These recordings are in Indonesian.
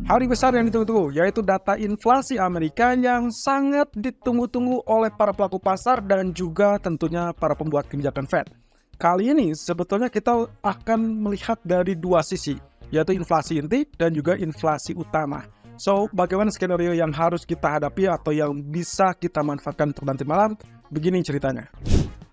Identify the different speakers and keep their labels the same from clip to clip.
Speaker 1: Hari besar yang ditunggu-tunggu, yaitu data inflasi Amerika yang sangat ditunggu-tunggu oleh para pelaku pasar dan juga tentunya para pembuat kebijakan Fed. Kali ini sebetulnya kita akan melihat dari dua sisi, yaitu inflasi inti dan juga inflasi utama. So, bagaimana skenario yang harus kita hadapi atau yang bisa kita manfaatkan untuk nanti malam? Begini ceritanya.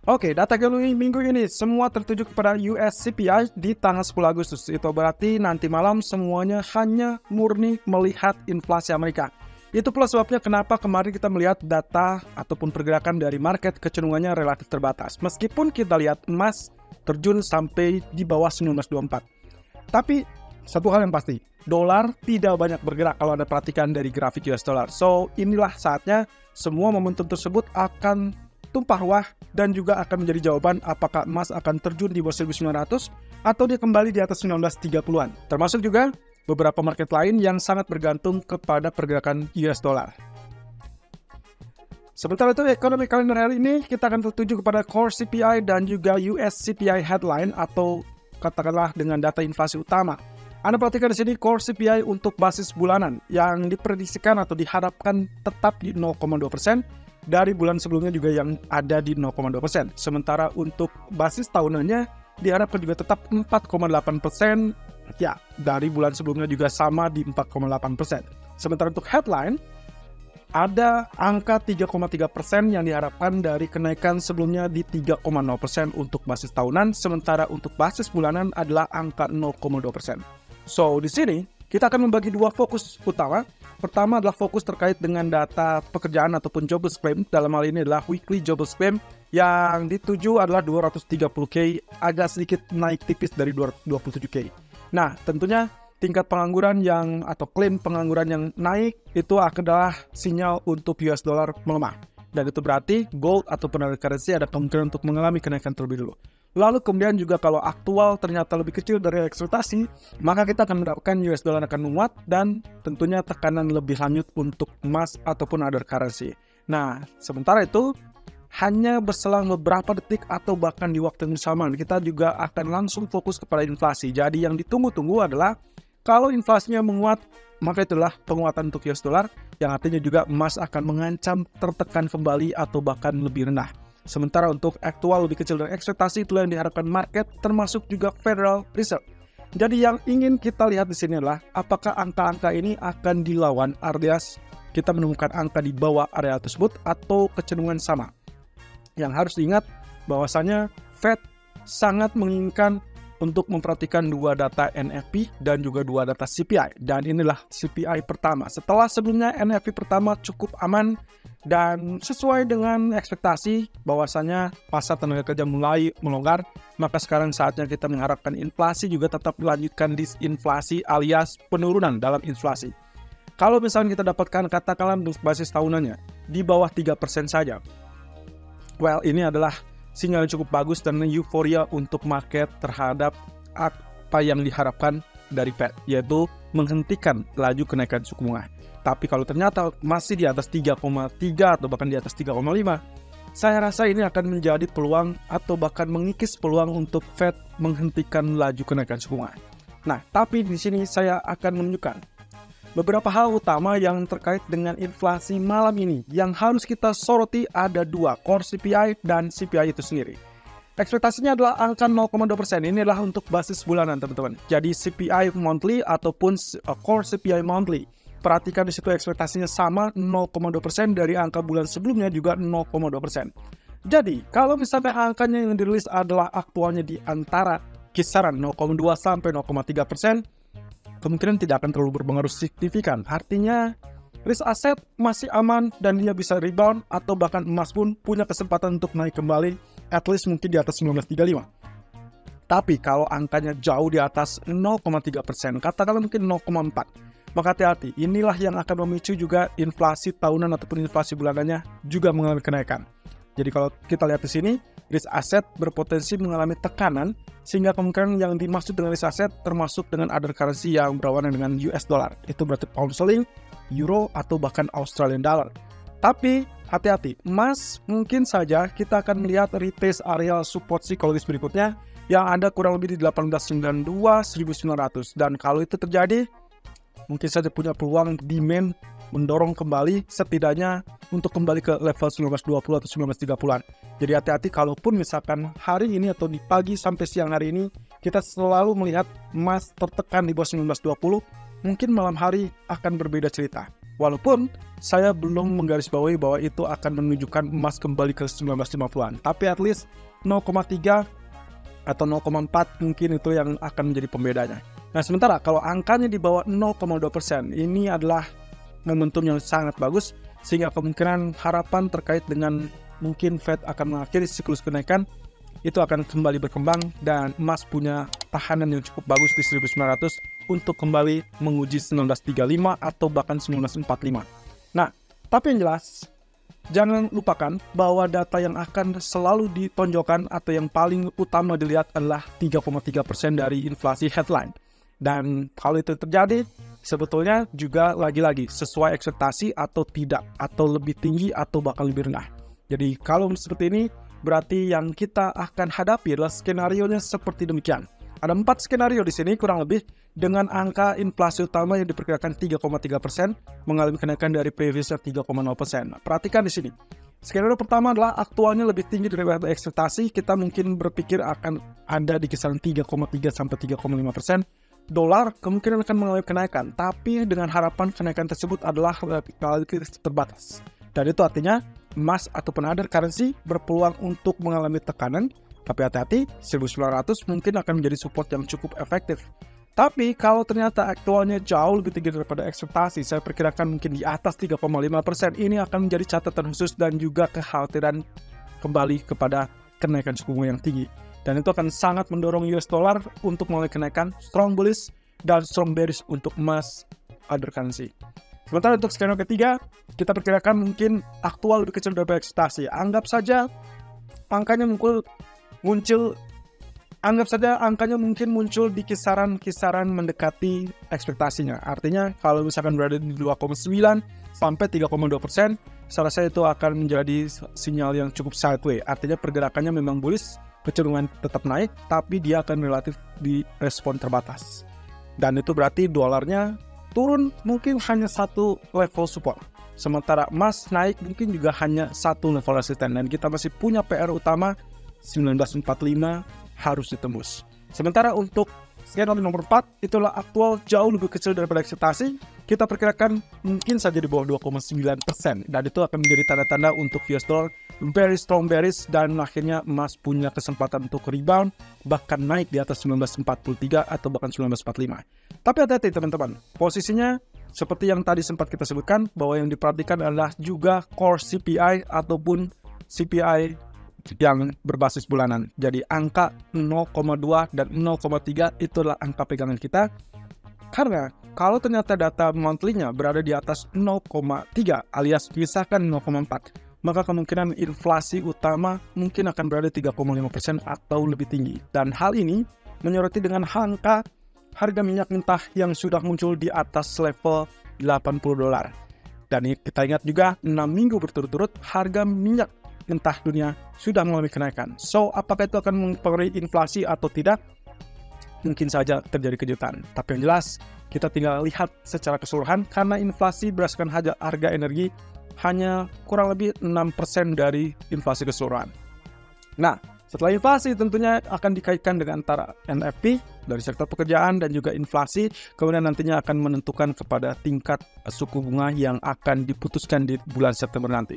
Speaker 1: Oke, data minggu ini semua tertuju kepada US CPI di tanggal 10 Agustus. Itu berarti nanti malam semuanya hanya murni melihat inflasi Amerika. Itu pula sebabnya kenapa kemarin kita melihat data ataupun pergerakan dari market kecenderungannya relatif terbatas. Meskipun kita lihat emas terjun sampai di bawah 1924. Tapi satu hal yang pasti, dolar tidak banyak bergerak kalau Anda perhatikan dari grafik US dollar. So, inilah saatnya semua momentum tersebut akan tumpah ruah dan juga akan menjadi jawaban apakah emas akan terjun di bawah 1900 atau dia kembali di atas 1930-an. Termasuk juga beberapa market lain yang sangat bergantung kepada pergerakan US dollar. Sementara itu, ekonomi kalender hari ini kita akan tertuju kepada Core CPI dan juga US CPI headline atau katakanlah dengan data inflasi utama. Anda perhatikan di sini Core CPI untuk basis bulanan yang diprediksikan atau diharapkan tetap di 0,2%. Dari bulan sebelumnya juga yang ada di 0,2%. Sementara untuk basis tahunannya diharapkan juga tetap 4,8%. Ya, dari bulan sebelumnya juga sama di 4,8%. Sementara untuk headline, ada angka 3,3% yang diharapkan dari kenaikan sebelumnya di 3,0% untuk basis tahunan. Sementara untuk basis bulanan adalah angka 0,2%. So, di sini kita akan membagi dua fokus utama. Pertama adalah fokus terkait dengan data pekerjaan ataupun jobless claim. Dalam hal ini adalah weekly jobless claim yang dituju adalah 230K, agak sedikit naik tipis dari 227K. Nah, tentunya tingkat pengangguran atau klaim pengangguran yang naik itu adalah sinyal untuk US dollar melemah. Dan itu berarti gold ataupun other currency ada kemungkinan untuk mengalami kenaikan terlebih dulu. Lalu kemudian juga kalau aktual ternyata lebih kecil dari ekspektasi, maka kita akan mendapatkan US dollar akan menguat dan tentunya tekanan lebih lanjut untuk emas ataupun other currency. Nah, sementara itu hanya berselang beberapa detik atau bahkan di waktu yang sama, kita juga akan langsung fokus kepada inflasi. Jadi yang ditunggu-tunggu adalah kalau inflasinya menguat, maka itulah penguatan untuk US dollar yang artinya juga emas akan mengancam tertekan kembali atau bahkan lebih rendah. Sementara untuk aktual lebih kecil dari ekspektasi, itulah yang diharapkan market termasuk juga Federal Reserve. Jadi yang ingin kita lihat di sini adalah apakah angka-angka ini akan dilawan alias kita menemukan angka di bawah area tersebut atau kecenderungan sama. Yang harus diingat bahwasanya Fed sangat menginginkan untuk memperhatikan dua data NFP dan juga dua data CPI. Dan inilah CPI pertama. Setelah sebelumnya NFP pertama cukup aman dan sesuai dengan ekspektasi bahwasanya pasar tenaga kerja mulai melonggar, maka sekarang saatnya kita mengharapkan inflasi juga tetap melanjutkan disinflasi alias penurunan dalam inflasi. Kalau misalnya kita dapatkan katakanlah untuk basis tahunannya di bawah 3% saja, well, ini adalah sinyal yang cukup bagus dan euforia untuk market terhadap apa yang diharapkan dari Fed, yaitu menghentikan laju kenaikan suku bunga. Tapi kalau ternyata masih di atas 3,3 atau bahkan di atas 3,5, saya rasa ini akan menjadi peluang atau bahkan mengikis peluang untuk Fed menghentikan laju kenaikan suku bunga. Nah, tapi di sini saya akan menunjukkan beberapa hal utama yang terkait dengan inflasi malam ini. Yang harus kita soroti ada dua, Core CPI dan CPI itu sendiri. Ekspektasinya adalah angka 0,2%. Ini adalah untuk basis bulanan, teman-teman. Jadi CPI monthly ataupun Core CPI monthly. Perhatikan di situ ekspektasinya sama 0,2% dari angka bulan sebelumnya juga 0,2%. Jadi, kalau misalnya angkanya yang dirilis adalah aktualnya di antara kisaran 0,2 sampai 0,3%, kemungkinan tidak akan terlalu berpengaruh signifikan. Artinya, risk aset masih aman dan dia bisa rebound atau bahkan emas pun punya kesempatan untuk naik kembali at least mungkin di atas 1935. Tapi kalau angkanya jauh di atas 0,3%, katakanlah mungkin 0,4%, maka hati-hati, inilah yang akan memicu juga inflasi tahunan ataupun inflasi bulanannya juga mengalami kenaikan. Jadi kalau kita lihat di sini, risk aset berpotensi mengalami tekanan, sehingga kemungkinan yang dimaksud dengan risk aset termasuk dengan other currency yang berlawanan dengan US dollar. Itu berarti pound sterling, euro, atau bahkan Australian dollar. Tapi hati-hati, emas mungkin saja kita akan melihat retest area support psikologis berikutnya yang ada kurang lebih di 1892-1900. Dan kalau itu terjadi, mungkin saja punya peluang demand mendorong kembali setidaknya untuk kembali ke level 1920 atau 1930-an. Jadi hati-hati kalaupun misalkan hari ini atau di pagi sampai siang hari ini kita selalu melihat emas tertekan di bawah 1920, mungkin malam hari akan berbeda cerita. Walaupun saya belum menggarisbawahi bahwa itu akan menunjukkan emas kembali ke 1950-an. Tapi at least 0,3 atau 0,4 mungkin itu yang akan menjadi pembedanya. Nah sementara kalau angkanya di bawah 0,2%, ini adalah momentum yang sangat bagus. Sehingga kemungkinan harapan terkait dengan mungkin Fed akan mengakhiri siklus kenaikan itu akan kembali berkembang dan emas punya tahanan yang cukup bagus di 1900 untuk kembali menguji 1935 atau bahkan 1945. Nah, tapi yang jelas, jangan lupakan bahwa data yang akan selalu ditonjolkan atau yang paling utama dilihat adalah 3,3% dari inflasi headline. Dan kalau itu terjadi, sebetulnya juga lagi-lagi sesuai ekspektasi atau tidak, atau lebih tinggi atau bahkan lebih rendah. Jadi kalau seperti ini, berarti yang kita akan hadapi adalah skenario-nya seperti demikian. Ada 4 skenario di sini kurang lebih dengan angka inflasi utama yang diperkirakan 3,3% mengalami kenaikan dari previousnya 3,0%. Perhatikan di sini. Skenario pertama adalah aktualnya lebih tinggi daripada ekspektasi. Kita mungkin berpikir akan ada di kisaran 3,3 sampai 3,5%. Dolar kemungkinan akan mengalami kenaikan, tapi dengan harapan kenaikan tersebut adalah relatif terbatas. Dan itu artinya emas ataupun other currency berpeluang untuk mengalami tekanan. Tapi hati-hati, 1900 mungkin akan menjadi support yang cukup efektif. Tapi kalau ternyata aktualnya jauh lebih tinggi daripada ekspektasi, saya perkirakan mungkin di atas 3,5%, ini akan menjadi catatan khusus dan juga kekhawatiran kembali kepada kenaikan suku bunga yang tinggi. Dan itu akan sangat mendorong US dollar untuk mulai kenaikan strong bullish dan strong bearish untuk emas other currency. Sementara untuk skenario ketiga, kita perkirakan mungkin aktual lebih kecil daripada ekspektasi. Anggap saja angkanya mungkin muncul di kisaran mendekati ekspektasinya. Artinya kalau misalkan berada di 2,9 sampai 3,2%, saya rasa itu akan menjadi sinyal yang cukup sideways. Artinya pergerakannya memang bullish, kecenderungan tetap naik, tapi dia akan relatif di respon terbatas. Dan itu berarti dolarnya turun mungkin hanya satu level support. Sementara emas naik mungkin juga hanya satu level resisten. Dan kita masih punya PR utama 1945 harus ditembus. Sementara untuk skenario nomor 4, itulah aktual jauh lebih kecil daripada ekspektasi. Kita perkirakan mungkin saja di bawah 2,9%. Dan itu akan menjadi tanda-tanda untuk US dollar very strong bearish dan akhirnya emas punya kesempatan untuk rebound bahkan naik di atas 1943 atau bahkan 1945. Tapi hati-hati teman-teman, posisinya seperti yang tadi sempat kita sebutkan bahwa yang diperhatikan adalah juga core CPI ataupun CPI yang berbasis bulanan. Jadi angka 0,2 dan 0,3 itulah angka pegangan kita. Karena kalau ternyata data monthly-nya berada di atas 0,3 alias misalkan 0,4, maka kemungkinan inflasi utama mungkin akan berada 3,5% atau lebih tinggi. Dan hal ini menyoroti dengan angka harga minyak mentah yang sudah muncul di atas level $80. Dan kita ingat juga 6 minggu berturut-turut harga minyak mentah dunia sudah mengalami kenaikan. So, apakah itu akan mempengaruhi inflasi atau tidak? Mungkin saja terjadi kejutan. Tapi yang jelas, kita tinggal lihat secara keseluruhan karena inflasi berdasarkan harga energi hanya kurang lebih 6% dari inflasi keseluruhan. Nah, setelah inflasi tentunya akan dikaitkan dengan antara NFP dari sektor pekerjaan dan juga inflasi, kemudian nantinya akan menentukan kepada tingkat suku bunga yang akan diputuskan di bulan September nanti.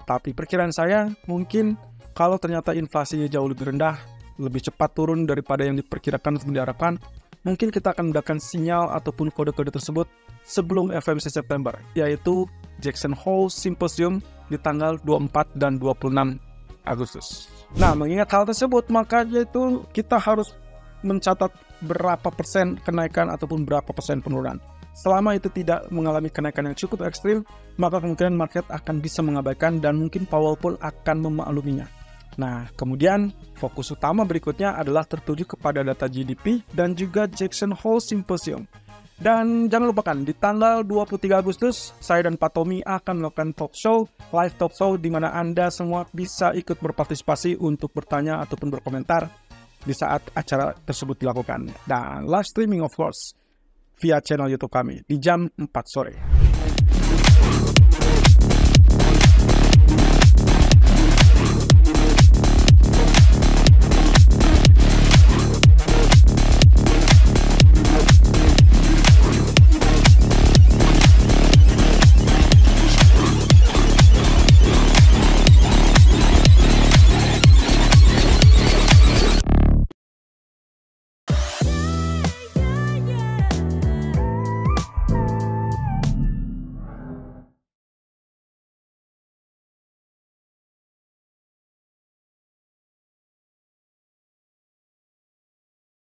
Speaker 1: Tapi perkiraan saya mungkin kalau ternyata inflasinya jauh lebih rendah, lebih cepat turun daripada yang diperkirakan atau diharapkan, mungkin kita akan mendapatkan sinyal ataupun kode-kode tersebut sebelum FOMC September, yaitu Jackson Hole Symposium di tanggal 24 dan 26 Agustus. Nah, mengingat hal tersebut, maka yaitu kita harus mencatat berapa persen kenaikan ataupun berapa persen penurunan. Selama itu tidak mengalami kenaikan yang cukup ekstrim, maka kemungkinan market akan bisa mengabaikan dan mungkin Powell pun akan memakluminya. Nah, kemudian fokus utama berikutnya adalah tertuju kepada data GDP dan juga Jackson Hole Symposium. Dan jangan lupakan, di tanggal 23 Agustus, saya dan Pak Tommy akan melakukan live talk show, di mana Anda semua bisa ikut berpartisipasi untuk bertanya ataupun berkomentar di saat acara tersebut dilakukan. Dan live streaming of course. via channel YouTube kami di jam 4 sore.